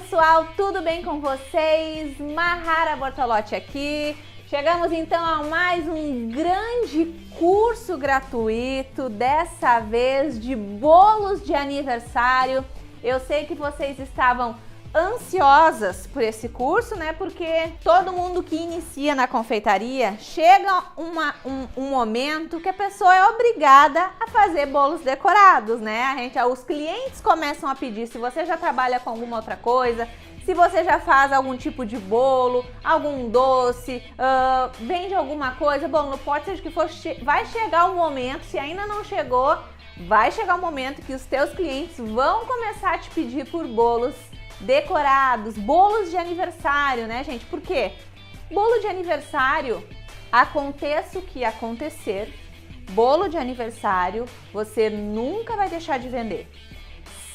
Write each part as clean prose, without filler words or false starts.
pessoal, tudo bem com vocês? Mahara Bortolotti aqui. Chegamos então a mais um grande curso gratuito, dessa vez de bolos de aniversário. Eu sei que vocês estavam ansiosas por esse curso, né? Porque todo mundo que inicia na confeitaria, chega um momento que a pessoa é obrigada a fazer bolos decorados, né? Os clientes começam a pedir. Se você já trabalha com alguma outra coisa, se você já faz algum tipo de bolo, algum doce, vende alguma coisa, bom, não pode ser que for, vai chegar um momento, se ainda não chegou, vai chegar um momento que os teus clientes vão começar a te pedir por bolos decorados, bolos de aniversário, né, gente? Por quê? Bolo de aniversário, aconteça o que acontecer, bolo de aniversário você nunca vai deixar de vender.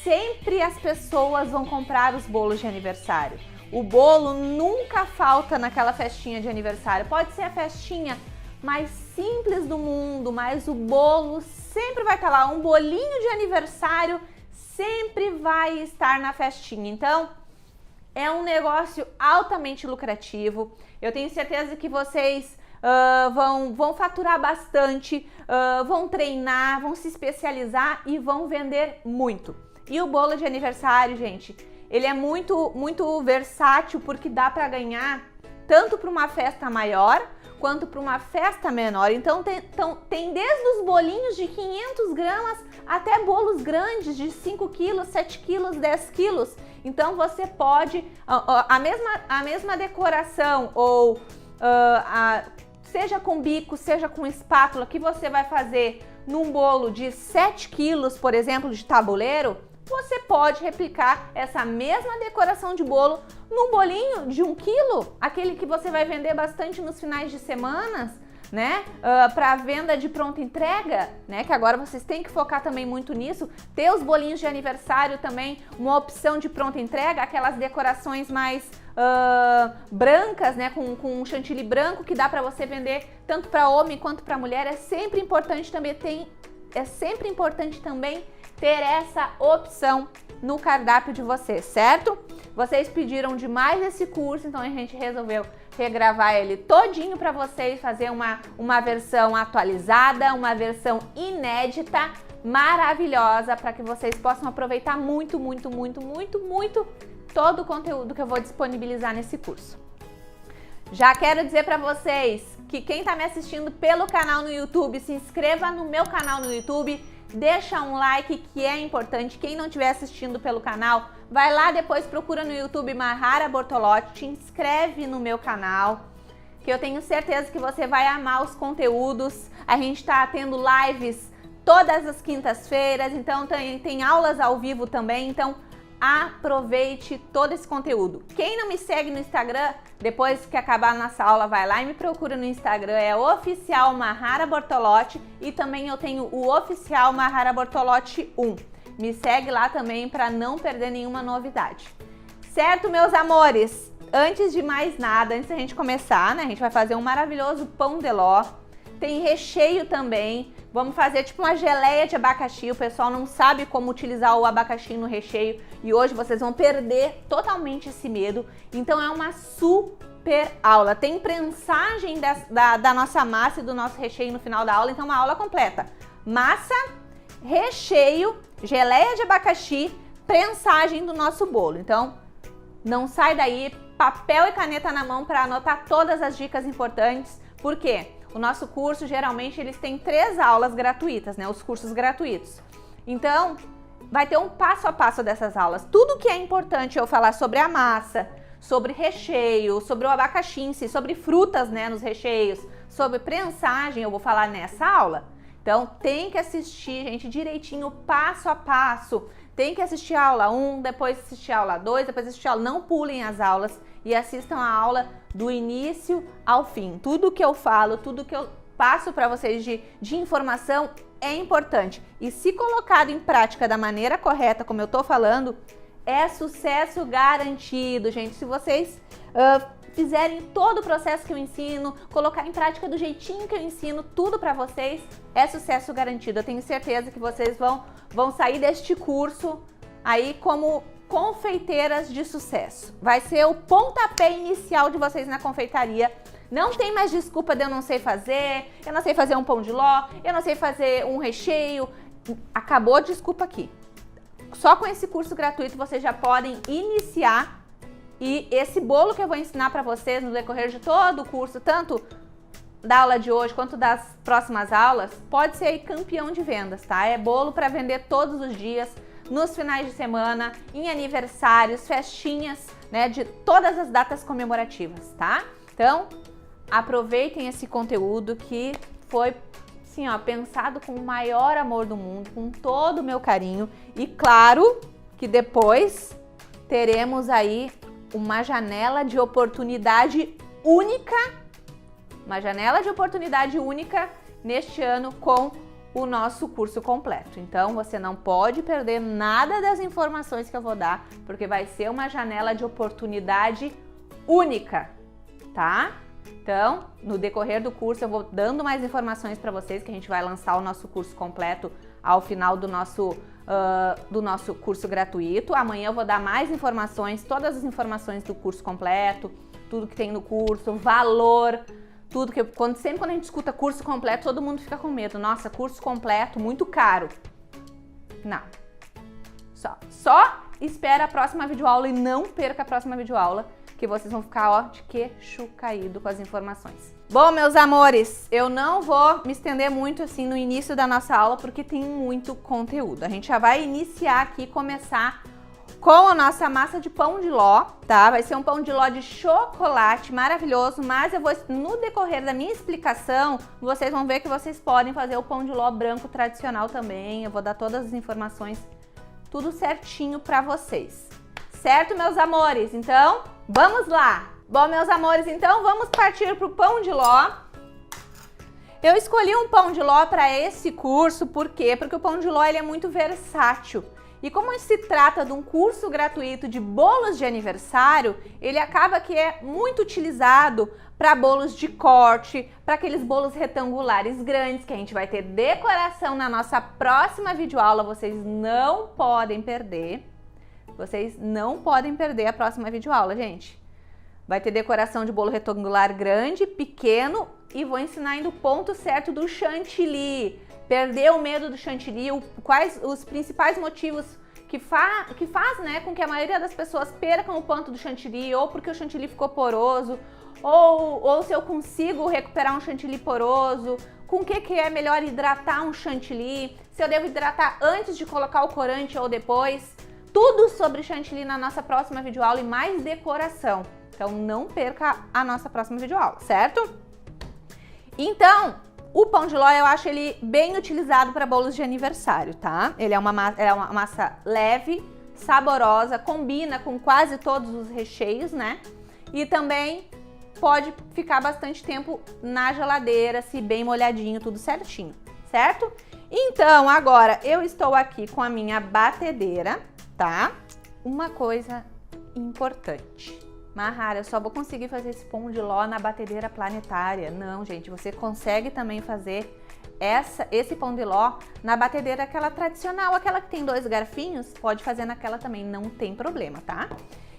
Sempre as pessoas vão comprar os bolos de aniversário. O bolo nunca falta naquela festinha de aniversário. Pode ser a festinha mais simples do mundo, mas o bolo sempre vai estar lá. Um bolinho de aniversário sempre vai estar na festinha. Então, é um negócio altamente lucrativo. Eu tenho certeza que vocês vão faturar bastante, vão treinar, vão se especializar e vão vender muito. E o bolo de aniversário, gente, ele é muito versátil, porque dá para ganhar tanto para uma festa maior quanto para uma festa menor. Então tem desde os bolinhos de 500 gramas até bolos grandes de 5 quilos, 7 quilos, 10 quilos. Então você pode, a mesma decoração, ou seja com bico, seja com espátula, que você vai fazer num bolo de 7 quilos, por exemplo, de tabuleiro, você pode replicar essa mesma decoração de bolo num bolinho de 1 quilo, aquele que você vai vender bastante nos finais de semanas, né? Para venda de pronta entrega, né? Que agora vocês têm que focar também muito nisso. Ter os bolinhos de aniversário também, uma opção de pronta entrega, aquelas decorações mais brancas, né? Com um chantilly branco, que dá para você vender tanto para homem quanto para mulher. É sempre importante também ter essa opção no cardápio de vocês, certo? Vocês pediram demais esse curso, então a gente resolveu regravar ele todinho para vocês, fazer uma versão atualizada, uma versão inédita, maravilhosa, para que vocês possam aproveitar muito todo o conteúdo que eu vou disponibilizar nesse curso. Já quero dizer para vocês que quem está me assistindo pelo canal no YouTube, se inscreva no meu canal no YouTube, deixa um like, que é importante. Quem não estiver assistindo pelo canal, vai lá depois, procura no YouTube Mahara Bortolotti, te inscreve no meu canal, que eu tenho certeza que você vai amar os conteúdos. A gente está tendo lives todas as quintas-feiras, então tem aulas ao vivo também, então aproveite todo esse conteúdo. Quem não me segue no Instagram, depois que acabar a nossa aula, vai lá e me procura no Instagram, é oficial Mahara Bortolotti, e também eu tenho o oficial Mahara Bortolotti 1. Me segue lá também para não perder nenhuma novidade. Certo, meus amores? Antes de mais nada, antes da gente começar, né, a gente vai fazer um maravilhoso pão de ló. Tem recheio também. Vamos fazer tipo uma geleia de abacaxi. O pessoal não sabe como utilizar o abacaxi no recheio e hoje vocês vão perder totalmente esse medo. Então é uma super aula. Tem prensagem da nossa massa e do nosso recheio no final da aula. Então uma aula completa. Massa, recheio, geleia de abacaxi, prensagem do nosso bolo. Então não sai daí, papel e caneta na mão para anotar todas as dicas importantes. Por quê? O nosso curso, geralmente, eles têm 3 aulas gratuitas, né? Os cursos gratuitos. Então, vai ter um passo a passo dessas aulas. Tudo que é importante eu falar sobre a massa, sobre recheio, sobre o abacaxi em si, sobre frutas, né, nos recheios, sobre prensagem, eu vou falar nessa aula. Então, tem que assistir, gente, direitinho, passo a passo. Tem que assistir a aula 1, depois assistir a aula 2, depois assistir a aula. Não pulem as aulas e assistam a aula do início ao fim. Tudo que eu falo, tudo que eu passo para vocês de informação é importante. E se colocado em prática da maneira correta, como eu tô falando, é sucesso garantido, gente. Se vocês fizerem todo o processo que eu ensino, colocar em prática do jeitinho que eu ensino, tudo para vocês, é sucesso garantido. Eu tenho certeza que vocês vão sair deste curso aí como confeiteiras de sucesso. Vai ser o pontapé inicial de vocês na confeitaria. Não tem mais desculpa de eu não sei fazer um pão de ló, eu não sei fazer um recheio. Acabou a desculpa aqui. Só com esse curso gratuito vocês já podem iniciar, e esse bolo que eu vou ensinar para vocês no decorrer de todo o curso, tanto da aula de hoje quanto das próximas aulas, pode ser aí campeão de vendas, tá? É bolo para vender todos os dias, nos finais de semana, em aniversários, festinhas, né, de todas as datas comemorativas, tá? Então, aproveitem esse conteúdo que foi, assim, ó, pensado com o maior amor do mundo, com todo o meu carinho, e claro que depois teremos aí uma janela de oportunidade única, neste ano com o nosso curso completo. Então, você não pode perder nada das informações que eu vou dar, porque vai ser uma janela de oportunidade única, tá? Então, no decorrer do curso eu vou dando mais informações para vocês, que a gente vai lançar o nosso curso completo ao final do nosso curso gratuito. Amanhã eu vou dar mais informações, todas as informações do curso completo, tudo que tem no curso, valor, tudo que sempre quando a gente escuta curso completo, todo mundo fica com medo. Nossa, curso completo, muito caro. Não. Só espera a próxima videoaula e não perca a próxima videoaula, que vocês vão ficar, ó, de queixo caído com as informações. Bom, meus amores, eu não vou me estender muito assim no início da nossa aula, porque tem muito conteúdo. A gente já vai iniciar aqui, começar com a nossa massa de pão de ló, tá? Vai ser um pão de ló de chocolate maravilhoso, mas eu vou, no decorrer da minha explicação, vocês vão ver que vocês podem fazer o pão de ló branco tradicional também. Eu vou dar todas as informações, tudo certinho pra vocês. Certo, meus amores? Então, vamos lá! Bom, meus amores, então vamos partir pro pão de ló. Eu escolhi um pão de ló para esse curso, por quê? Porque o pão de ló ele é muito versátil. E como se trata de um curso gratuito de bolos de aniversário, ele acaba que é muito utilizado para bolos de corte, para aqueles bolos retangulares grandes, que a gente vai ter decoração na nossa próxima videoaula. Vocês não podem perder. Vocês não podem perder a próxima videoaula, gente. Vai ter decoração de bolo retangular grande, pequeno, e vou ensinar ainda o ponto certo do chantilly. Perder o medo do chantilly, quais os principais motivos que faz, né, com que a maioria das pessoas percam o ponto do chantilly, ou porque o chantilly ficou poroso, ou se eu consigo recuperar um chantilly poroso, com o que é melhor hidratar um chantilly, se eu devo hidratar antes de colocar o corante ou depois. Tudo sobre chantilly na nossa próxima videoaula e mais decoração. Então não perca a nossa próxima videoaula, certo? Então, o pão de ló eu acho ele bem utilizado para bolos de aniversário, tá? Ele é uma massa leve, saborosa, combina com quase todos os recheios, né? E também pode ficar bastante tempo na geladeira, se bem molhadinho, tudo certinho, certo? Então, agora eu estou aqui com a minha batedeira, tá? Uma coisa importante. Mahara, eu só vou conseguir fazer esse pão de ló na batedeira planetária. Não, gente, você consegue também fazer esse pão de ló na batedeira aquela tradicional, aquela que tem 2 garfinhos, pode fazer naquela também, não tem problema, tá?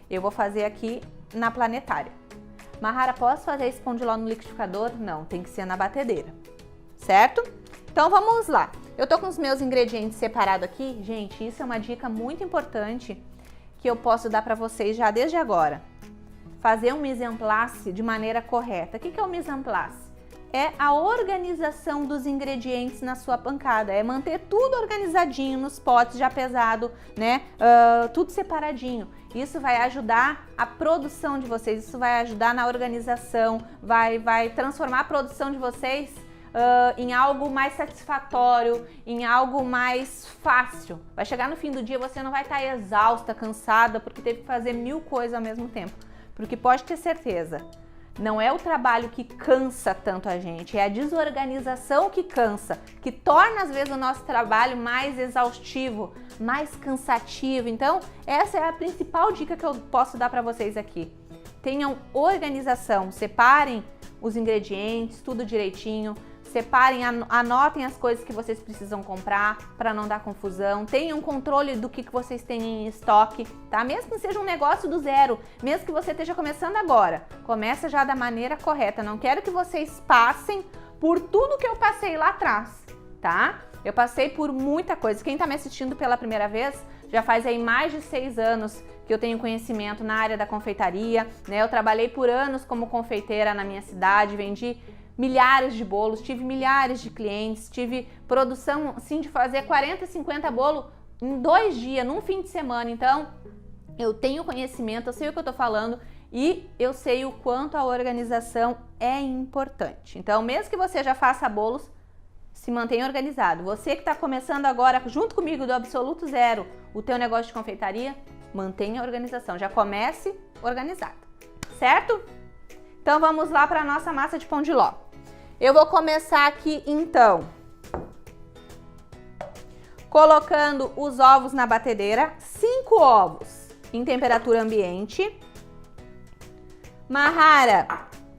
Eu vou fazer aqui na planetária. Mahara, posso fazer esse pão de ló no liquidificador? Não, tem que ser na batedeira, certo? Então vamos lá. Eu tô com os meus ingredientes separados aqui. Gente, isso é uma dica muito importante que eu posso dar para vocês já desde agora. Fazer um mise en place de maneira correta. O que é o mise en place? É a organização dos ingredientes na sua pancada, é manter tudo organizadinho nos potes já pesado, né? Tudo separadinho. Isso vai ajudar a produção de vocês, isso vai ajudar na organização, vai transformar a produção de vocês em algo mais satisfatório, em algo mais fácil. Vai chegar no fim do dia, você não vai estar exausta, cansada, porque teve que fazer 1000 coisas ao mesmo tempo. Porque pode ter certeza, não é o trabalho que cansa tanto a gente, é a desorganização que cansa, que torna às vezes o nosso trabalho mais exaustivo, mais cansativo. Então, essa é a principal dica que eu posso dar para vocês aqui. Tenham organização, separem os ingredientes, tudo direitinho, separem, anotem as coisas que vocês precisam comprar para não dar confusão. Tenham controle do que vocês têm em estoque, tá? Mesmo que seja um negócio do zero, mesmo que você esteja começando agora, começa já da maneira correta. Não quero que vocês passem por tudo que eu passei lá atrás, tá? Eu passei por muita coisa. Quem tá me assistindo pela primeira vez, já faz aí mais de 6 anos que eu tenho conhecimento na área da confeitaria, né? Eu trabalhei por anos como confeiteira na minha cidade, vendi milhares de bolos, tive milhares de clientes, tive produção, assim, de fazer 40, 50 bolos em 2 dias, num fim de semana. Então, eu tenho conhecimento, eu sei o que eu tô falando e eu sei o quanto a organização é importante. Então, mesmo que você já faça bolos, se mantenha organizado. Você que está começando agora, junto comigo, do absoluto zero, o teu negócio de confeitaria, mantenha a organização. Já comece organizado, certo? Então, vamos lá para a nossa massa de pão de ló. Eu vou começar aqui, então, colocando os ovos na batedeira. 5 ovos em temperatura ambiente. Mahara,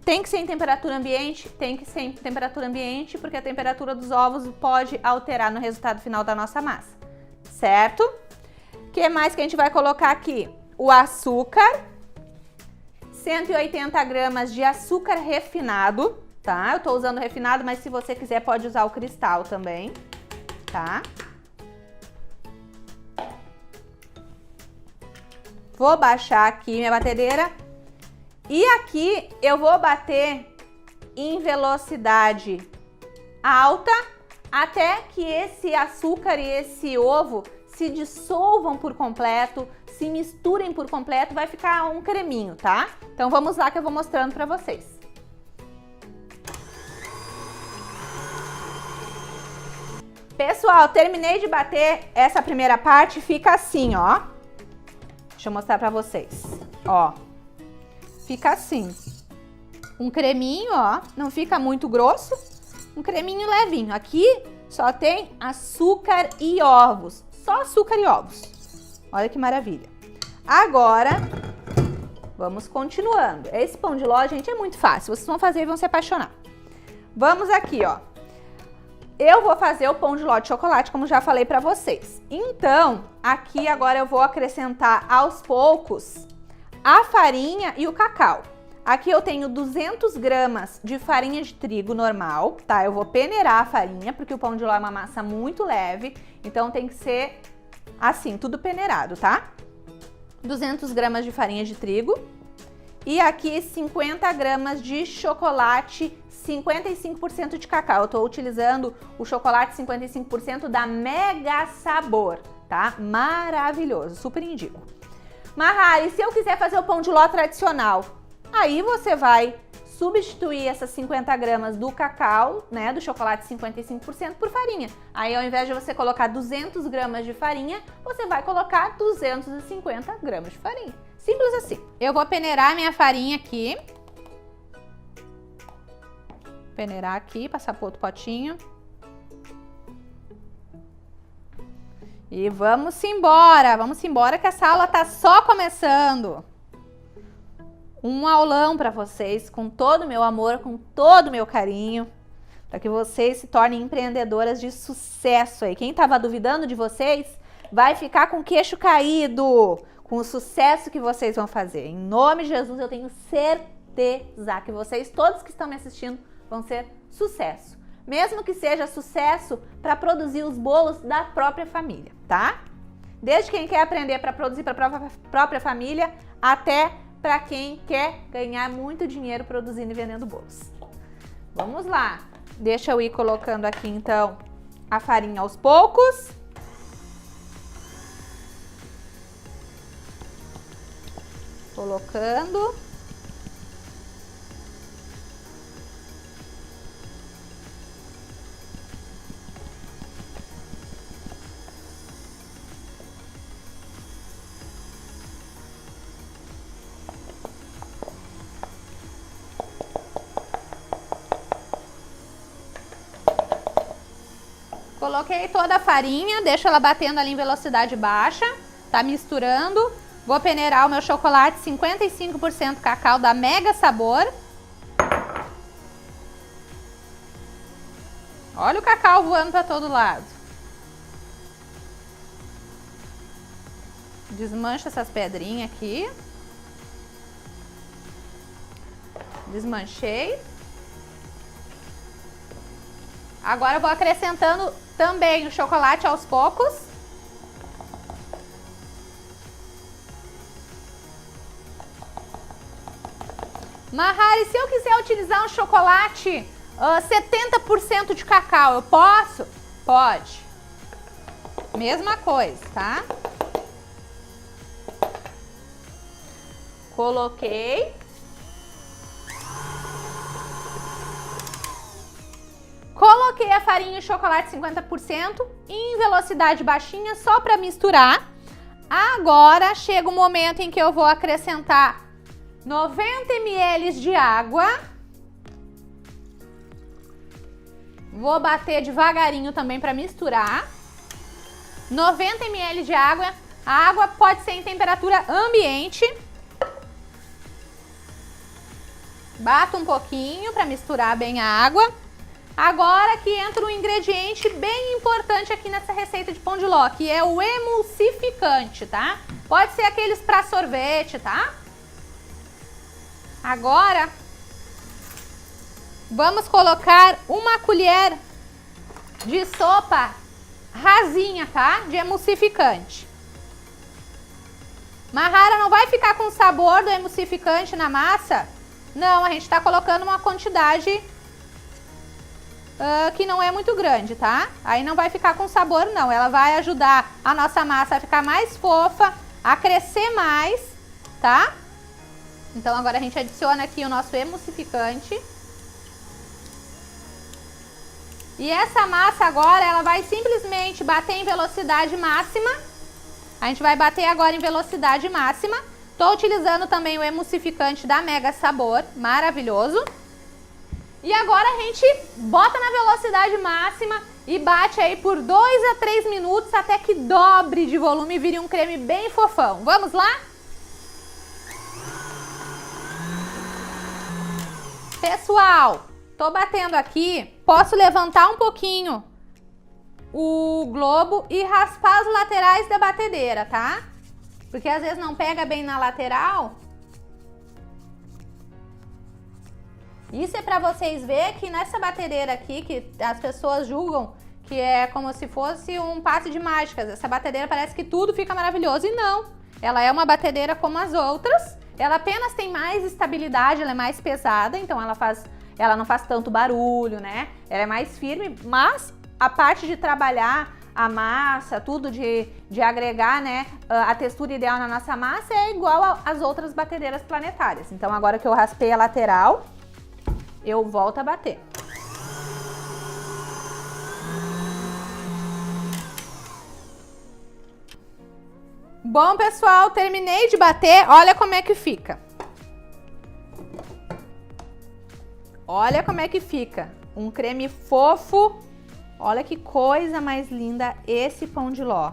tem que ser em temperatura ambiente? Tem que ser em temperatura ambiente, porque a temperatura dos ovos pode alterar no resultado final da nossa massa, certo? O que mais que a gente vai colocar aqui? O açúcar, 180 gramas de açúcar refinado, tá? Eu tô usando refinado, mas se você quiser pode usar o cristal também, tá? Vou baixar aqui minha batedeira. E aqui eu vou bater em velocidade alta até que esse açúcar e esse ovo se dissolvam por completo, se misturem por completo, vai ficar um creminho, tá? Então vamos lá que eu vou mostrando pra vocês. Pessoal, terminei de bater essa primeira parte, fica assim, ó. Deixa eu mostrar pra vocês, ó. Fica assim, um creminho, ó, não fica muito grosso, um creminho levinho. Aqui só tem açúcar e ovos, só açúcar e ovos. Olha que maravilha. Agora, vamos continuando. Esse pão de ló, gente, é muito fácil, vocês vão fazer e vão se apaixonar. Vamos aqui, ó. Eu vou fazer o pão de ló de chocolate, como já falei pra vocês. Então, aqui agora eu vou acrescentar aos poucos a farinha e o cacau. Aqui eu tenho 200 gramas de farinha de trigo normal, tá? Eu vou peneirar a farinha, porque o pão de ló é uma massa muito leve, então tem que ser assim, tudo peneirado, tá? 200 gramas de farinha de trigo. E aqui 50 gramas de chocolate 55% de cacau. Eu tô utilizando o chocolate 55% da Mega Sabor, tá? Maravilhoso, super indico. Mahara, e se eu quiser fazer o pão de ló tradicional? Aí você vai substituir essas 50 gramas do cacau, né, do chocolate 55% por farinha. Aí ao invés de você colocar 200 gramas de farinha, você vai colocar 250 gramas de farinha. Simples assim. Eu vou peneirar minha farinha aqui. Peneirar aqui, passar para outro potinho. E vamos embora que essa aula tá só começando. Um aulão para vocês, com todo o meu amor, com todo o meu carinho, para que vocês se tornem empreendedoras de sucesso aí. Quem tava duvidando de vocês, vai ficar com o queixo caído, com o sucesso que vocês vão fazer. Em nome de Jesus, eu tenho certeza que vocês, todos que estão me assistindo, vão ser sucesso. Mesmo que seja sucesso para produzir os bolos da própria família, tá? Desde quem quer aprender para produzir para a própria família, até para quem quer ganhar muito dinheiro produzindo e vendendo bolos. Vamos lá. Deixa eu ir colocando aqui, então, a farinha aos poucos. Colocando. Coloquei toda a farinha, deixo ela batendo ali em velocidade baixa, tá misturando. Vou peneirar o meu chocolate 55% cacau da Mega Sabor. Olha o cacau voando para todo lado. Desmancha essas pedrinhas aqui. Desmanchei. Agora eu vou acrescentando também o chocolate aos poucos. Mahara, e se eu quiser utilizar um chocolate 70% de cacau, eu posso? Pode. Mesma coisa, tá? Coloquei. Coloquei a farinha e o chocolate 50% em velocidade baixinha só para misturar. Agora chega o momento em que eu vou acrescentar 90 ml de água. Vou bater devagarinho também para misturar. 90 ml de água. A água pode ser em temperatura ambiente. Bato um pouquinho para misturar bem a água. Agora que entra um ingrediente bem importante aqui nessa receita de pão de ló, que é o emulsificante, tá? Pode ser aqueles para sorvete, tá? Agora, vamos colocar uma colher de sopa rasinha, tá? De emulsificante. Mahara, não vai ficar com o sabor do emulsificante na massa? Não, a gente tá colocando uma quantidade que não é muito grande, tá? Aí não vai ficar com sabor, não. Ela vai ajudar a nossa massa a ficar mais fofa, a crescer mais, tá? Então agora a gente adiciona aqui o nosso emulsificante. E essa massa agora, ela vai simplesmente bater em velocidade máxima. A gente vai bater agora em velocidade máxima. Tô utilizando também o emulsificante da Mega Sabor, maravilhoso. E agora a gente bota na velocidade máxima e bate aí por 2 a 3 minutos até que dobre de volume e vire um creme bem fofão. Vamos lá? Pessoal, tô batendo aqui, posso levantar um pouquinho o globo e raspar as laterais da batedeira, tá? Porque às vezes não pega bem na lateral. Isso é para vocês verem que nessa batedeira aqui, que as pessoas julgam que é como se fosse um passe de mágicas. Essa batedeira parece que tudo fica maravilhoso e não. Ela é uma batedeira como as outras. Ela apenas tem mais estabilidade, ela é mais pesada, então ela não faz tanto barulho, né? Ela é mais firme, mas a parte de trabalhar a massa, tudo de agregar, né, a textura ideal na nossa massa é igual às outras batedeiras planetárias. Então agora que eu raspei a lateral, eu volto a bater. Bom, pessoal, terminei de bater. Olha como é que fica. Olha como é que fica. Um creme fofo. Olha que coisa mais linda esse pão de ló.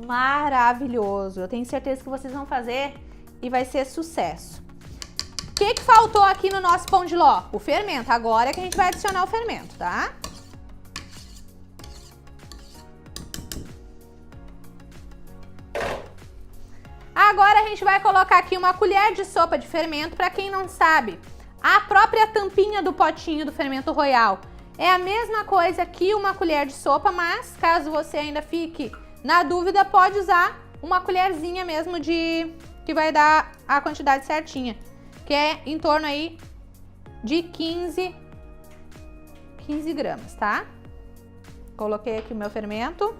Maravilhoso. Eu tenho certeza que vocês vão fazer e vai ser sucesso. O que faltou aqui no nosso pão de ló? O fermento. Agora é que a gente vai adicionar o fermento, tá? Agora a gente vai colocar aqui uma colher de sopa de fermento. Para quem não sabe, a própria tampinha do potinho do fermento royal é a mesma coisa que uma colher de sopa, mas caso você ainda fique na dúvida, pode usar uma colherzinha mesmo que vai dar a quantidade certinha, que é em torno aí de 15 gramas, tá? Coloquei aqui o meu fermento.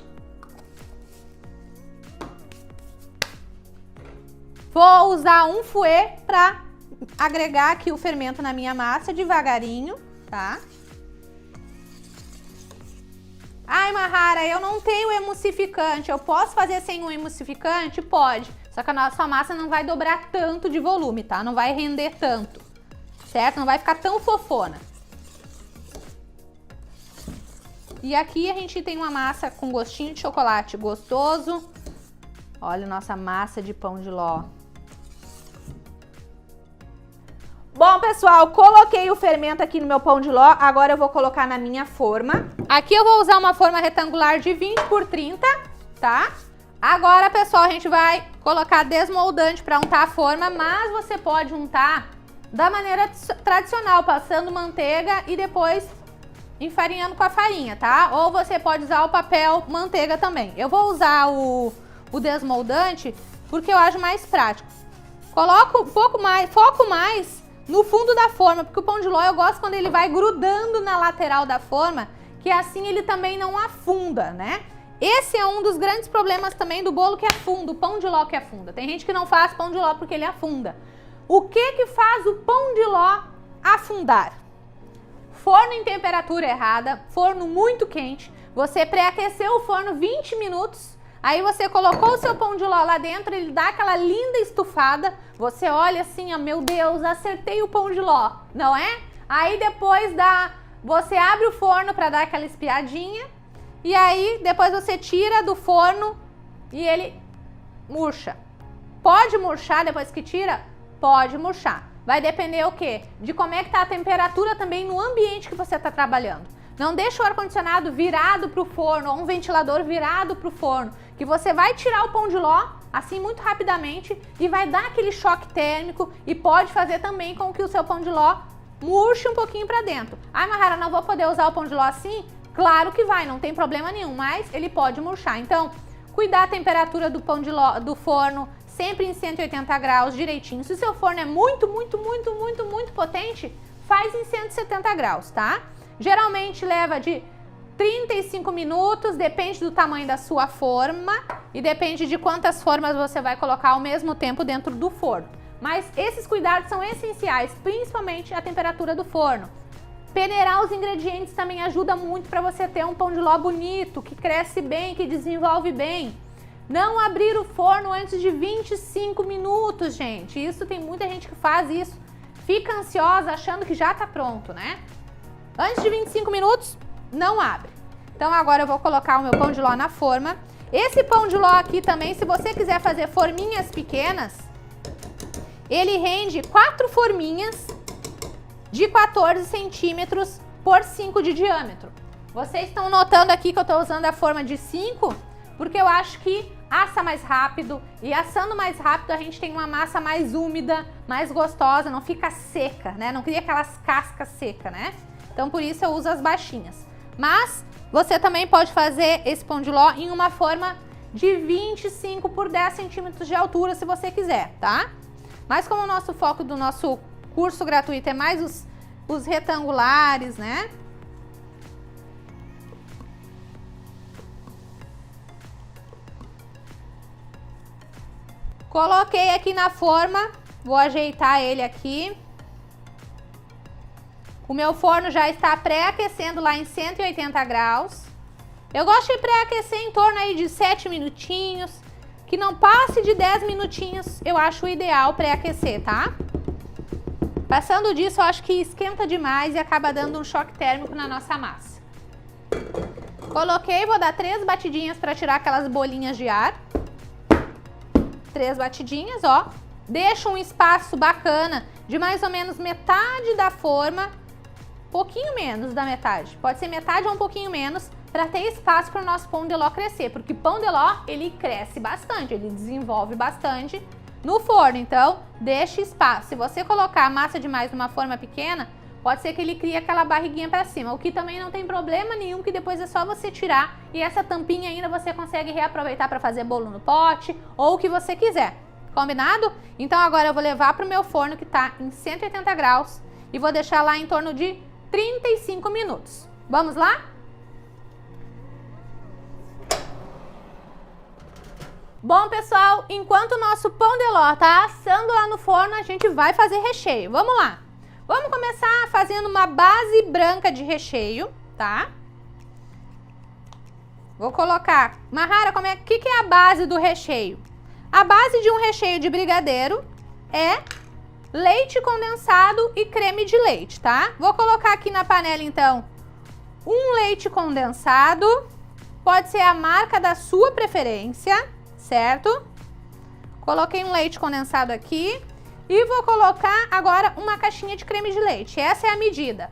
Vou usar um fouet para agregar aqui o fermento na minha massa devagarinho, tá? Ai, Mahara, eu não tenho emulsificante. Eu posso fazer sem um emulsificante? Pode. Só que a nossa massa não vai dobrar tanto de volume, tá? Não vai render tanto, certo? Não vai ficar tão fofona. E aqui a gente tem uma massa com gostinho de chocolate gostoso. Olha a nossa massa de pão de ló. Bom, pessoal, pessoal, coloquei o fermento aqui no meu pão de ló, agora eu vou colocar na minha forma. Aqui eu vou usar uma forma retangular de 20 por 30, tá? Agora, pessoal, a gente vai colocar desmoldante para untar a forma, mas você pode untar da maneira tradicional, passando manteiga e depois enfarinhando com a farinha, tá? Ou você pode usar o papel manteiga também. Eu vou usar o desmoldante porque eu acho mais prático. Coloco um pouco mais, foco mais no fundo da forma, porque o pão de ló eu gosto quando ele vai grudando na lateral da forma, que assim ele também não afunda, né? Esse é um dos grandes problemas também do bolo que afunda, o pão de ló que afunda. Tem gente que não faz pão de ló porque ele afunda. O que faz o pão de ló afundar? Forno em temperatura errada, forno muito quente, você pré-aqueceu o forno 20 minutos, aí você colocou o seu pão de ló lá dentro, ele dá aquela linda estufada, você olha assim, ó, meu Deus, acertei o pão de ló, não é? Aí depois você abre o forno para dar aquela espiadinha, e aí depois você tira do forno e ele murcha. Pode murchar depois que tira? Pode murchar. Vai depender o quê? De como é que tá a temperatura também no ambiente que você está trabalhando. Não deixa o ar-condicionado virado para o forno ou um ventilador virado para o forno, que você vai tirar o pão de ló assim muito rapidamente e vai dar aquele choque térmico e pode fazer também com que o seu pão de ló murche um pouquinho para dentro. Ai, Mahara, não vou poder usar o pão de ló assim? Claro que vai, não tem problema nenhum, mas ele pode murchar. Então, cuidar a temperatura do pão de ló, do forno, sempre em 180 graus direitinho. Se o seu forno é muito potente, faz em 170 graus, tá? Geralmente leva de 35 minutos, depende do tamanho da sua forma e depende de quantas formas você vai colocar ao mesmo tempo dentro do forno. Mas esses cuidados são essenciais, principalmente a temperatura do forno. Peneirar os ingredientes também ajuda muito para você ter um pão de ló bonito, que cresce bem, que desenvolve bem. Não abrir o forno antes de 25 minutos, gente. Isso tem muita gente que faz isso. Fica ansiosa achando que já tá pronto, né? Antes de 25 minutos, não abre. Então agora eu vou colocar o meu pão de ló na forma. Esse pão de ló aqui também, se você quiser fazer forminhas pequenas, ele rende 4 forminhas de 14 centímetros por 5 de diâmetro. Vocês estão notando aqui que eu tô usando a forma de 5, porque eu acho que assa mais rápido, e assando mais rápido a gente tem uma massa mais úmida, mais gostosa, não fica seca, né? Não cria aquelas cascas secas, né? Então por isso eu uso as baixinhas. Mas você também pode fazer esse pão de ló em uma forma de 25 por 10 centímetros de altura, se você quiser, tá? Mas como o nosso foco do nosso curso gratuito é mais os retangulares, né? Coloquei aqui na forma, vou ajeitar ele aqui. O meu forno já está pré-aquecendo lá em 180 graus. Eu gosto de pré-aquecer em torno aí de 7 minutinhos, que não passe de 10 minutinhos, eu acho o ideal pré-aquecer, tá? Passando disso, eu acho que esquenta demais e acaba dando um choque térmico na nossa massa. Coloquei, vou dar 3 batidinhas para tirar aquelas bolinhas de ar. 3 batidinhas, ó. Deixa um espaço bacana de mais ou menos metade da forma, pouquinho menos da metade. Pode ser metade ou um pouquinho menos, para ter espaço para o nosso pão de ló crescer, porque pão de ló, ele cresce bastante, ele desenvolve bastante no forno, então deixe espaço. Se você colocar massa demais numa forma pequena, pode ser que ele crie aquela barriguinha para cima, o que também não tem problema nenhum, que depois é só você tirar e essa tampinha ainda você consegue reaproveitar para fazer bolo no pote ou o que você quiser. Combinado? Então agora eu vou levar para o meu forno que está em 180 graus e vou deixar lá em torno de 35 minutos. Vamos lá? Bom, pessoal, enquanto o nosso pão de ló tá assando lá no forno, a gente vai fazer recheio. Vamos lá. Vamos começar fazendo uma base branca de recheio, tá? Vou colocar... Mahara, que é a base do recheio? A base de um recheio de brigadeiro é leite condensado e creme de leite, tá? Vou colocar aqui na panela, então, um leite condensado. Pode ser a marca da sua preferência, certo? Coloquei um leite condensado aqui. E vou colocar agora uma caixinha de creme de leite. Essa é a medida.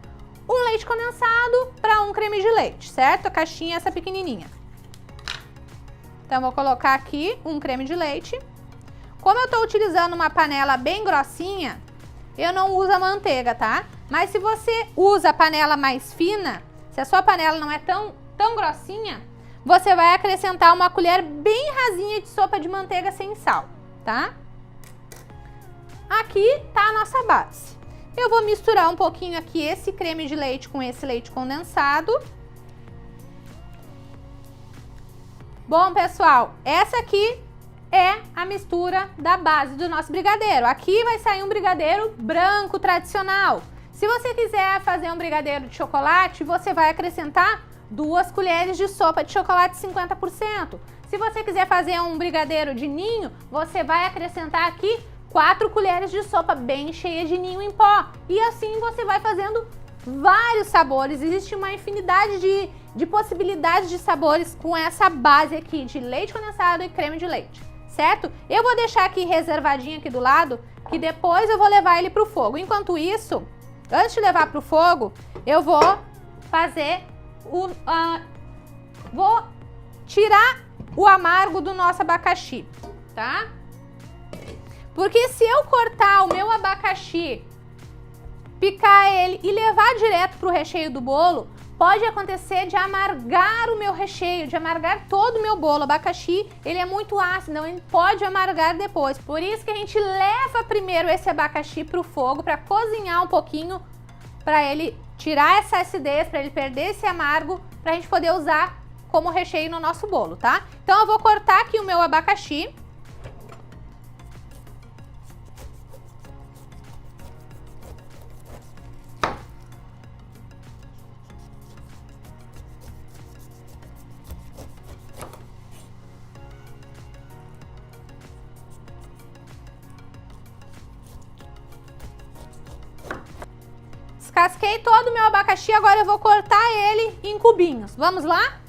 Um leite condensado para um creme de leite, certo? A caixinha é essa pequenininha. Então, vou colocar aqui um creme de leite. Como eu estou utilizando uma panela bem grossinha, eu não uso a manteiga, tá? Mas se você usa a panela mais fina, se a sua panela não é tão grossinha, você vai acrescentar uma colher bem rasinha de sopa de manteiga sem sal, tá? Aqui tá a nossa base. Eu vou misturar um pouquinho aqui esse creme de leite com esse leite condensado. Bom, pessoal, essa aqui é a mistura da base do nosso brigadeiro. Aqui vai sair um brigadeiro branco tradicional. Se você quiser fazer um brigadeiro de chocolate, você vai acrescentar 2 colheres de sopa de chocolate 50%. Se você quiser fazer um brigadeiro de ninho, você vai acrescentar aqui 4 colheres de sopa bem cheia de ninho em pó. E assim você vai fazendo vários sabores. Existe uma infinidade de possibilidades de sabores com essa base aqui de leite condensado e creme de leite, certo? Eu vou deixar aqui reservadinho aqui do lado, que depois eu vou levar ele pro fogo. Enquanto isso, antes de levar pro fogo, eu vou fazer vou tirar o amargo do nosso abacaxi, tá? Porque se eu cortar o meu abacaxi, picar ele e levar direto pro recheio do bolo, pode acontecer de amargar o meu recheio, de amargar todo o meu bolo. O abacaxi, ele é muito ácido, então ele pode amargar depois. Por isso que a gente leva primeiro esse abacaxi pro fogo para cozinhar um pouquinho, para ele tirar essa acidez, para ele perder esse amargo, para a gente poder usar como recheio no nosso bolo, tá? Então eu vou cortar aqui o meu abacaxi. Descasquei todo o meu abacaxi, agora eu vou cortar ele em cubinhos. Vamos lá?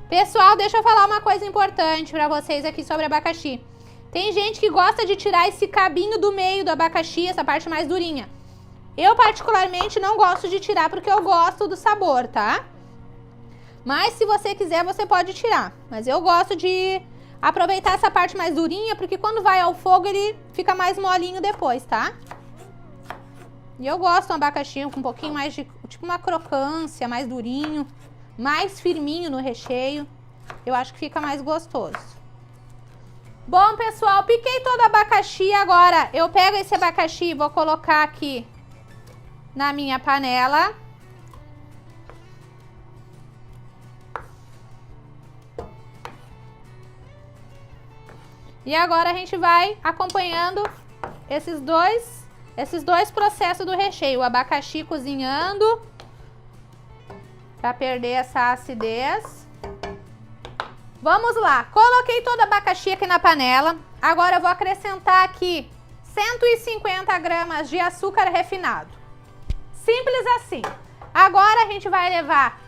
Pessoal, deixa eu falar uma coisa importante para vocês aqui sobre abacaxi. Tem gente que gosta de tirar esse cabinho do meio do abacaxi, essa parte mais durinha. Eu particularmente não gosto de tirar porque eu gosto do sabor, tá? Mas se você quiser, você pode tirar. Mas eu gosto de aproveitar essa parte mais durinha, porque quando vai ao fogo ele fica mais molinho depois, tá? E eu gosto de um abacaxi com um pouquinho mais de, tipo uma crocância, mais durinho, mais firminho no recheio. Eu acho que fica mais gostoso. Bom, pessoal, piquei todo o abacaxi. Agora eu pego esse abacaxi e vou colocar aqui na minha panela. E agora a gente vai acompanhando esses dois processos do recheio. O abacaxi cozinhando para perder essa acidez. Vamos lá. Coloquei todo o abacaxi aqui na panela. Agora eu vou acrescentar aqui 150 gramas de açúcar refinado. Simples assim. Agora a gente vai levar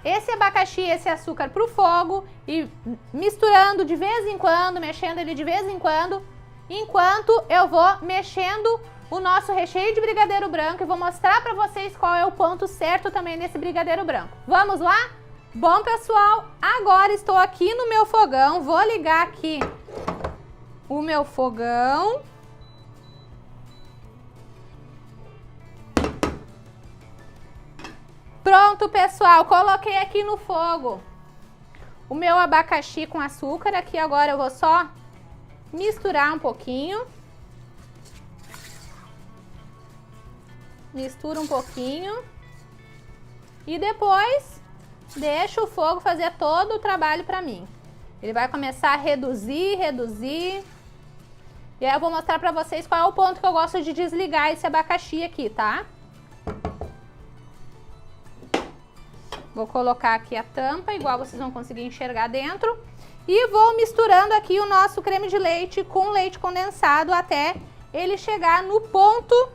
esse abacaxi, esse açúcar pro fogo e misturando de vez em quando, mexendo ele de vez em quando, enquanto eu vou mexendo o nosso recheio de brigadeiro branco e vou mostrar para vocês qual é o ponto certo também nesse brigadeiro branco. Vamos lá? Bom, pessoal, agora estou aqui no meu fogão, vou ligar aqui o meu fogão. Pronto, pessoal, coloquei aqui no fogo o meu abacaxi com açúcar. Aqui agora eu vou só misturar um pouquinho. Mistura um pouquinho. E depois deixo o fogo fazer todo o trabalho para mim. Ele vai começar a reduzir. E aí eu vou mostrar para vocês qual é o ponto que eu gosto de desligar esse abacaxi aqui, tá? Vou colocar aqui a tampa, igual vocês vão conseguir enxergar dentro. E vou misturando aqui o nosso creme de leite com leite condensado até ele chegar no ponto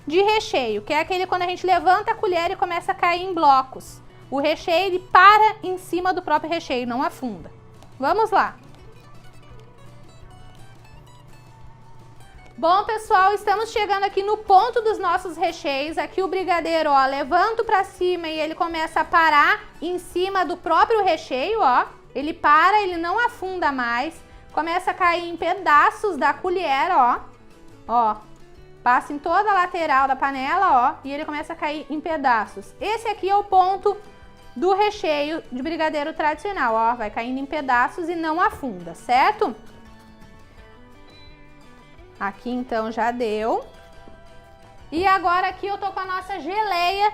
de recheio, que é aquele quando a gente levanta a colher e começa a cair em blocos. o recheio ele para em cima do próprio recheio, não afunda. Vamos lá. Bom, pessoal, estamos chegando aqui no ponto dos nossos recheios. Aqui o brigadeiro, ó, levanto pra cima e ele começa a parar em cima do próprio recheio, ó. Ele para, ele não afunda mais. Começa a cair em pedaços da colher, ó. Ó, passa em toda a lateral da panela, ó, e ele começa a cair em pedaços. Esse aqui é o ponto do recheio de brigadeiro tradicional, ó. Vai caindo em pedaços e não afunda, certo? Aqui então já deu. E agora aqui eu tô com a nossa geleia.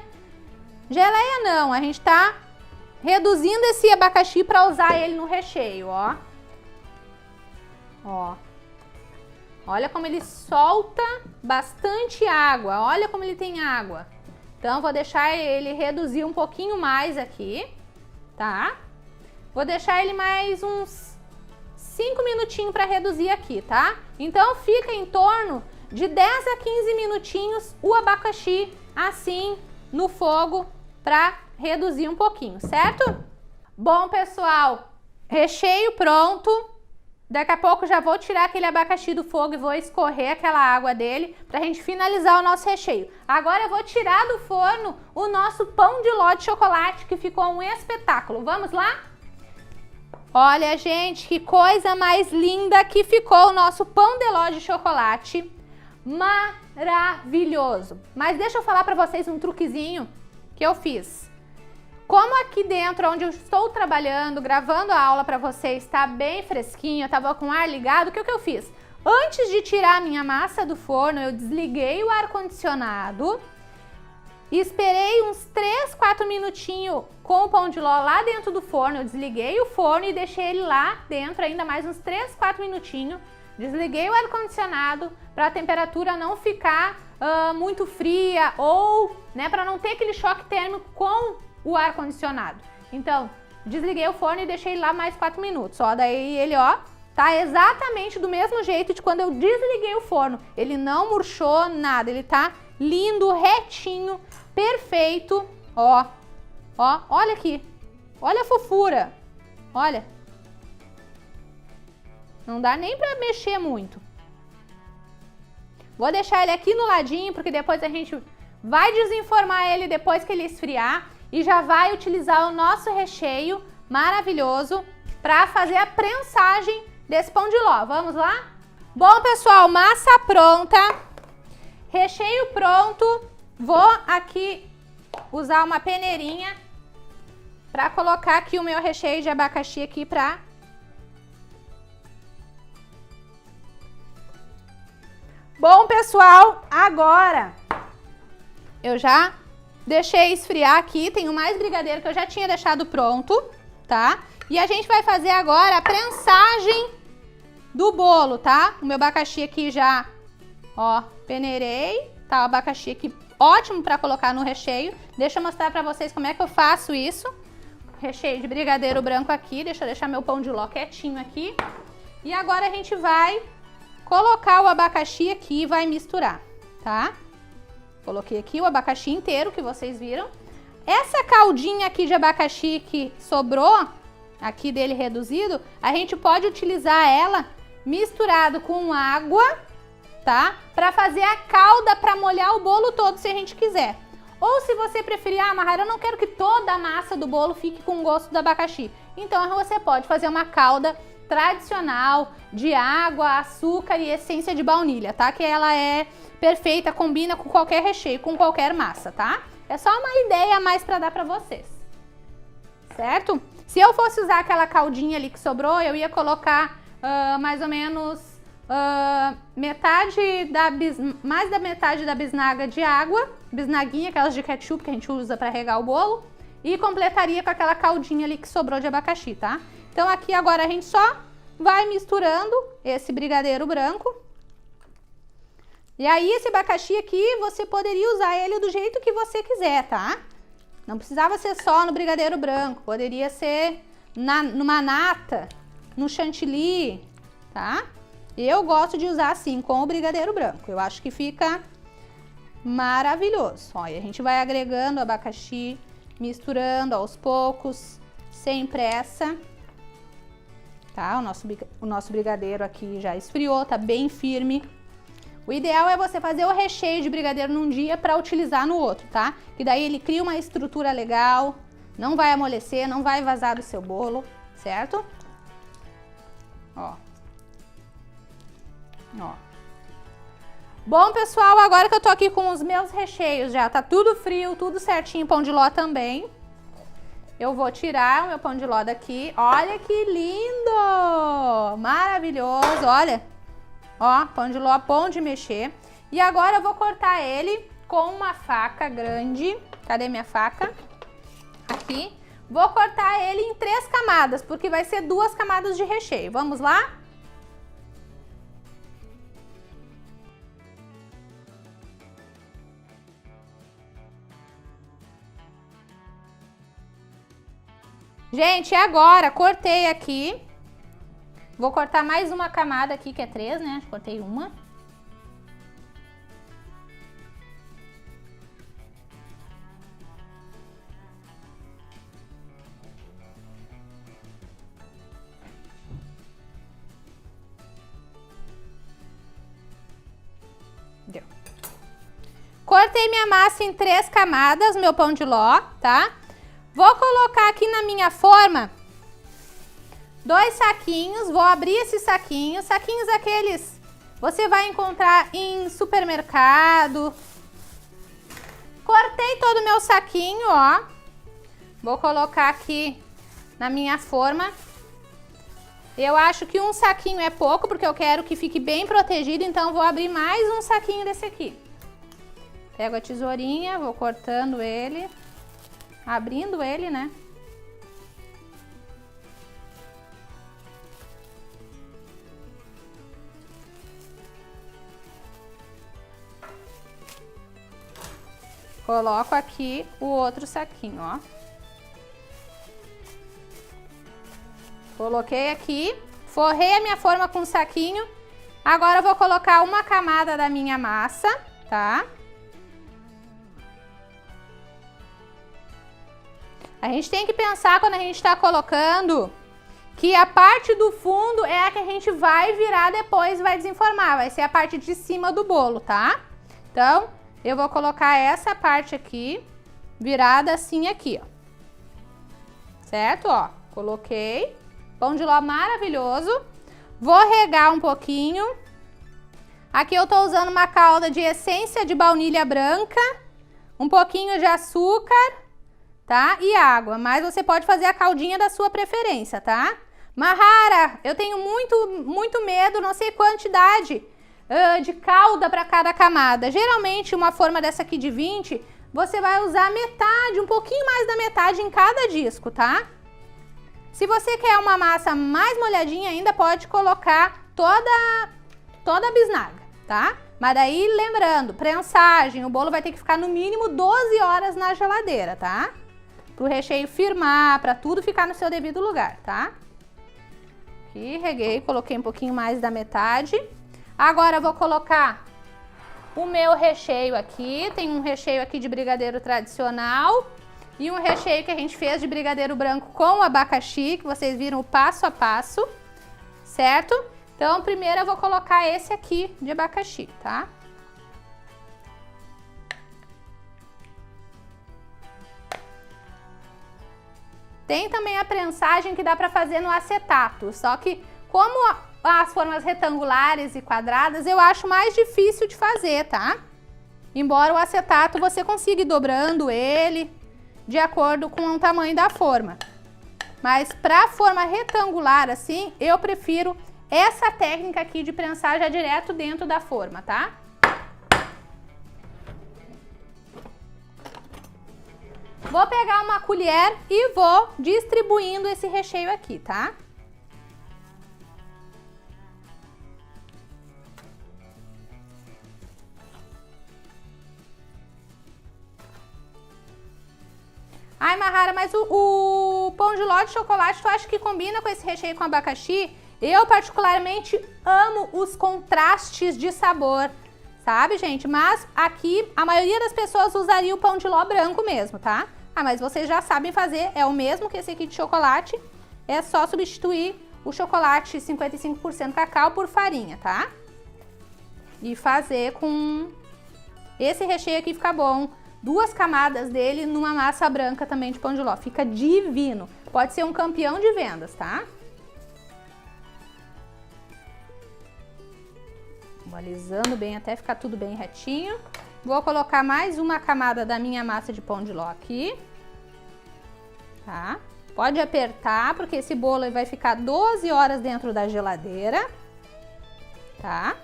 Geleia não, a gente tá reduzindo esse abacaxi para usar ele no recheio, ó. Ó. Olha como ele solta bastante água, olha como ele tem água. Então vou deixar ele reduzir um pouquinho mais aqui, tá? Vou deixar ele mais uns 5 minutinhos para reduzir aqui, tá? Então fica em torno de 10 a 15 minutinhos o abacaxi assim no fogo para reduzir um pouquinho, certo? Bom, pessoal, recheio pronto. Daqui a pouco já vou tirar aquele abacaxi do fogo e vou escorrer aquela água dele pra gente finalizar o nosso recheio. Agora eu vou tirar do forno o nosso pão de ló de chocolate que ficou um espetáculo. Vamos lá? Olha, gente, que coisa mais linda que ficou o nosso pão de ló de chocolate. Maravilhoso! Mas deixa eu falar pra vocês um truquezinho que eu fiz. Como aqui dentro, onde eu estou trabalhando, gravando a aula pra vocês, está bem fresquinho, eu tava com o ar ligado, o que eu fiz? Antes de tirar a minha massa do forno, eu desliguei o ar-condicionado, esperei uns 3, 4 minutinhos com o pão de ló lá dentro do forno, eu desliguei o forno e deixei ele lá dentro ainda mais uns 3, 4 minutinhos, desliguei o ar-condicionado para a temperatura não ficar muito fria ou, né, para não ter aquele choque térmico com o ar-condicionado. Então, desliguei o forno e deixei lá mais 4 minutos, ó, daí ele, ó, tá exatamente do mesmo jeito de quando eu desliguei o forno. Ele não murchou nada, ele tá lindo, retinho, perfeito, ó, ó, olha aqui, olha a fofura, olha. Não dá nem pra mexer muito. Vou deixar ele aqui no ladinho, porque depois a gente vai desenformar ele depois que ele esfriar. E já vai utilizar o nosso recheio maravilhoso para fazer a prensagem desse pão de ló. Vamos lá? Bom, pessoal, massa pronta, recheio pronto. Vou aqui usar uma peneirinha para colocar aqui o meu recheio de abacaxi aqui para... Bom, pessoal, agora eu já deixei esfriar aqui, tenho mais brigadeiro que eu já tinha deixado pronto, tá? E a gente vai fazer agora a prensagem do bolo, tá? O meu abacaxi aqui já, ó, peneirei, tá? O abacaxi aqui ótimo pra colocar no recheio. Deixa eu mostrar pra vocês como é que eu faço isso. Recheio de brigadeiro branco aqui, deixa eu deixar meu pão de ló quietinho aqui. E agora a gente vai colocar o abacaxi aqui e vai misturar, tá? Coloquei aqui o abacaxi inteiro que vocês viram. Essa caldinha aqui de abacaxi que sobrou, aqui dele reduzido, a gente pode utilizar ela misturado com água, tá? Pra fazer a calda pra molhar o bolo todo se a gente quiser. Ou se você preferir, ah, Mahara, eu não quero que toda a massa do bolo fique com o gosto do abacaxi. Então você pode fazer uma calda tradicional de água, açúcar e essência de baunilha, tá? Que ela é perfeita, combina com qualquer recheio, com qualquer massa, tá? É só uma ideia a mais para dar para vocês, certo? Se eu fosse usar aquela caldinha ali que sobrou, eu ia colocar mais ou menos mais da metade da bisnaga de água, bisnaguinha, aquelas de ketchup que a gente usa para regar o bolo, e completaria com aquela caldinha ali que sobrou de abacaxi, tá? Então aqui agora a gente só vai misturando esse brigadeiro branco. E aí esse abacaxi aqui, você poderia usar ele do jeito que você quiser, tá? Não precisava ser só no brigadeiro branco, poderia ser numa nata, no chantilly, tá? Eu gosto de usar assim, com o brigadeiro branco, eu acho que fica maravilhoso. Ó, e a gente vai agregando o abacaxi misturando aos poucos, sem pressa. Tá? O nosso brigadeiro aqui já esfriou, tá bem firme. O ideal é você fazer o recheio de brigadeiro num dia para utilizar no outro, tá? Que daí ele cria uma estrutura legal, não vai amolecer, não vai vazar do seu bolo, certo? Ó. Ó. Bom, pessoal, agora que eu tô aqui com os meus recheios já, tá tudo frio, tudo certinho, pão de ló também. Eu vou tirar o meu pão de ló daqui. Olha que lindo! Maravilhoso, olha. Ó, pão de ló bom de mexer. E agora eu vou cortar ele com uma faca grande. Cadê minha faca? Aqui. Vou cortar ele em 3 camadas, porque vai ser 2 camadas de recheio. Vamos lá? Gente, agora cortei aqui. Vou cortar mais uma camada aqui, que é 3, né? Cortei uma. Deu. Cortei minha massa em 3 camadas, meu pão de ló, tá? Vou colocar aqui na minha forma 2 saquinhos, vou abrir esses saquinhos, saquinhos aqueles você vai encontrar em supermercado. Cortei todo o meu saquinho, ó. Vou colocar aqui na minha forma. Eu acho que um saquinho é pouco, porque eu quero que fique bem protegido, então vou abrir mais um saquinho desse aqui. Pego a tesourinha, vou cortando ele, abrindo ele, né? Coloco aqui o outro saquinho, ó. Coloquei aqui, forrei a minha forma com o saquinho. Agora eu vou colocar uma camada da minha massa, tá? A gente tem que pensar quando a gente tá colocando que a parte do fundo é a que a gente vai virar depois e vai desenformar. Vai ser a parte de cima do bolo, tá? Então, eu vou colocar essa parte aqui, virada assim aqui, ó. Certo? Ó, coloquei. Pão de ló maravilhoso. Vou regar um pouquinho. Aqui eu tô usando uma calda de essência de baunilha branca, um pouquinho de açúcar, tá? E água, mas você pode fazer a caldinha da sua preferência, tá? Mahara, eu tenho muito medo, não sei quantidade de calda para cada camada. Geralmente uma forma dessa aqui de 20, você vai usar metade, um pouquinho mais da metade em cada disco, tá? Se você quer uma massa mais molhadinha ainda, pode colocar toda a bisnaga, tá? Mas daí, lembrando, prensagem, o bolo vai ter que ficar no mínimo 12 horas na geladeira, tá? Para o recheio firmar, para tudo ficar no seu devido lugar, tá? Aqui, reguei, coloquei um pouquinho mais da metade. Agora eu vou colocar o meu recheio aqui. Tem um recheio aqui de brigadeiro tradicional e um recheio que a gente fez de brigadeiro branco com abacaxi, que vocês viram o passo a passo, certo? Então, primeiro eu vou colocar esse aqui de abacaxi, tá? Tem também a prensagem que dá para fazer no acetato, só que como as formas retangulares e quadradas, eu acho mais difícil de fazer, tá? Embora o acetato você consiga ir dobrando ele de acordo com o tamanho da forma. Mas para forma retangular assim, eu prefiro essa técnica aqui de prensar já direto dentro da forma, tá? Vou pegar uma colher e vou distribuindo esse recheio aqui, tá? Ai, Mahara, mas o pão de ló de chocolate, tu acha que combina com esse recheio com abacaxi? Eu particularmente amo os contrastes de sabor, sabe, gente? Mas aqui a maioria das pessoas usaria o pão de ló branco mesmo, tá? Ah, mas vocês já sabem fazer, é o mesmo que esse aqui de chocolate, é só substituir o chocolate 55% cacau por farinha, tá? E fazer com esse recheio aqui fica bom. 2 camadas dele numa massa branca também de pão de ló. Fica divino. Pode ser um campeão de vendas, tá? Vou alisando bem até ficar tudo bem retinho. Vou colocar mais uma camada da minha massa de pão de ló aqui. Tá? Pode apertar, porque esse bolo vai ficar 12 horas dentro da geladeira. Tá?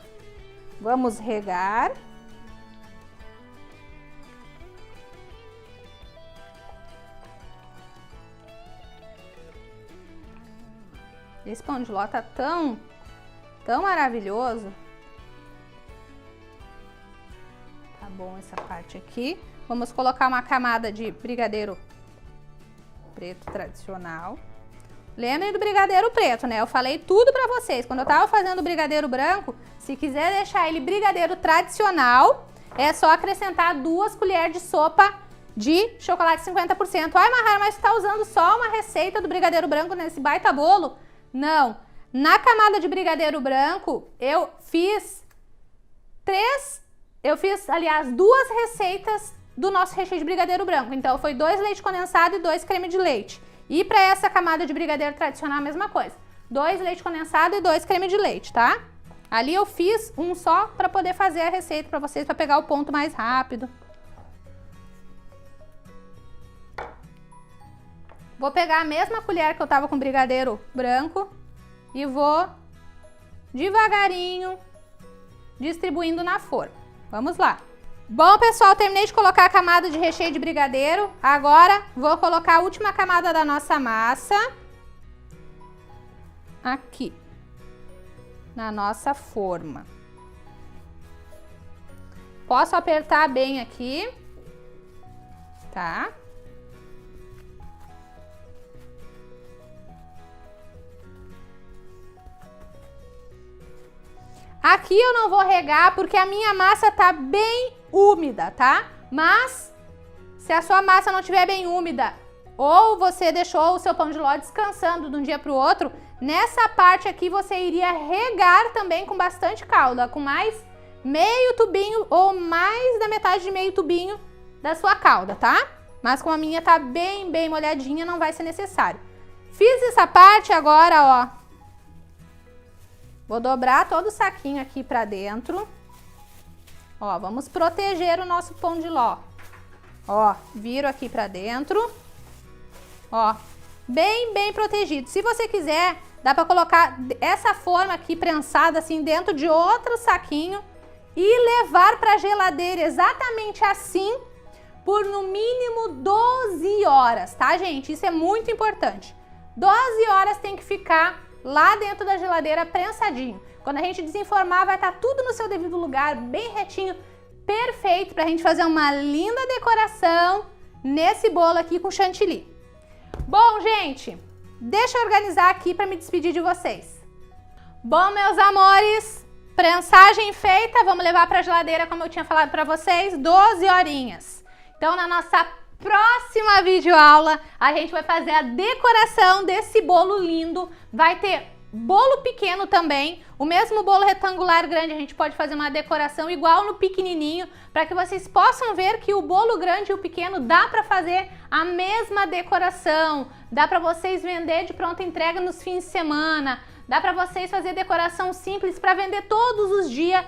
Vamos regar. Esse pão de ló tá tão maravilhoso. Tá bom essa parte aqui. Vamos colocar uma camada de brigadeiro preto tradicional. Lembrem do brigadeiro preto, né? Eu falei tudo pra vocês. Quando eu tava fazendo o brigadeiro branco, se quiser deixar ele brigadeiro tradicional, é só acrescentar 2 colheres de sopa de chocolate 50%. Ai, Mahara, mas tu tá usando só uma receita do brigadeiro branco nesse baita bolo? Não. Na camada de brigadeiro branco, eu fiz, aliás, 2 receitas do nosso recheio de brigadeiro branco. Então, foi 2 leite condensado e 2 creme de leite. E para essa camada de brigadeiro tradicional, a mesma coisa. 2 leite condensado e 2 creme de leite, tá? Ali eu fiz um só para poder fazer a receita para vocês, para pegar o ponto mais rápido. Vou pegar a mesma colher que eu tava com brigadeiro branco e vou devagarinho distribuindo na forma. Vamos lá. Bom, pessoal, terminei de colocar a camada de recheio de brigadeiro. Agora vou colocar a última camada da nossa massa aqui na nossa forma. Posso apertar bem aqui, tá? Aqui eu não vou regar porque a minha massa tá bem úmida, tá? Mas se a sua massa não estiver bem úmida ou você deixou o seu pão de ló descansando de um dia para o outro, nessa parte aqui você iria regar também com bastante calda, com mais meio tubinho ou mais da metade de meio tubinho da sua calda, tá? Mas como a minha tá bem molhadinha, não vai ser necessário. Fiz essa parte agora, ó. Vou dobrar todo o saquinho aqui pra dentro. Ó, vamos proteger o nosso pão de ló. Ó, viro aqui pra dentro. Ó, bem protegido. Se você quiser, dá pra colocar essa forma aqui prensada assim dentro de outro saquinho e levar pra geladeira exatamente assim por no mínimo 12 horas, tá, gente? Isso é muito importante. 12 horas tem que ficar lá dentro da geladeira prensadinho. Quando a gente desenformar, vai estar tudo no seu devido lugar, bem retinho, perfeito pra gente fazer uma linda decoração nesse bolo aqui com chantilly. Bom, gente, deixa eu organizar aqui para me despedir de vocês. Bom, meus amores, prensagem feita, vamos levar para a geladeira, como eu tinha falado para vocês, 12 horinhas. Então, na nossa próxima videoaula, a gente vai fazer a decoração desse bolo lindo. Vai ter bolo pequeno também, o mesmo bolo retangular grande, a gente pode fazer uma decoração igual no pequenininho, para que vocês possam ver que o bolo grande e o pequeno dá para fazer a mesma decoração, dá para vocês vender de pronta entrega nos fins de semana, dá para vocês fazer decoração simples para vender todos os dias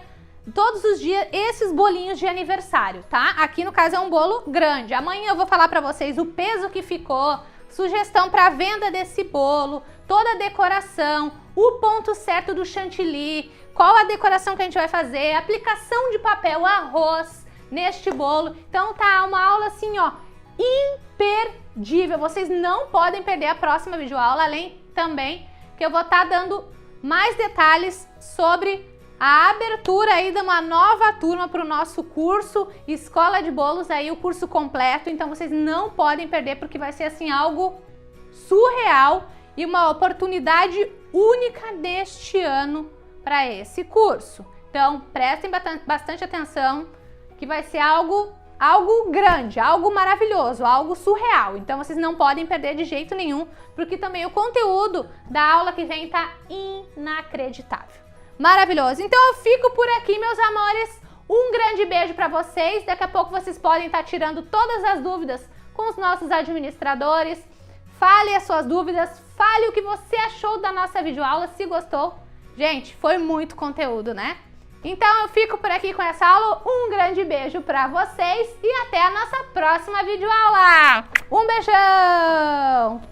esses bolinhos de aniversário, tá? Aqui no caso é um bolo grande. Amanhã eu vou falar para vocês o peso que ficou, sugestão para venda desse bolo, toda a decoração, o ponto certo do chantilly, qual a decoração que a gente vai fazer, aplicação de papel arroz neste bolo. Então tá uma aula assim, ó, imperdível. Vocês não podem perder a próxima videoaula, além também que eu vou estar dando mais detalhes sobre a abertura aí de uma nova turma para o nosso curso Escola de Bolos, aí o curso completo. Então vocês não podem perder, porque vai ser assim algo surreal e uma oportunidade única deste ano para esse curso. Então prestem bastante atenção, que vai ser algo algo grande, algo maravilhoso, algo surreal. Então vocês não podem perder de jeito nenhum, porque também o conteúdo da aula que vem tá inacreditável. Maravilhoso. Então eu fico por aqui, meus amores. Um grande beijo para vocês. Daqui a pouco vocês podem estar tirando todas as dúvidas com os nossos administradores. Fale as suas dúvidas, fale o que você achou da nossa videoaula, se gostou. Gente, foi muito conteúdo, né? Então eu fico por aqui com essa aula. Um grande beijo para vocês e até a nossa próxima videoaula. Um beijão!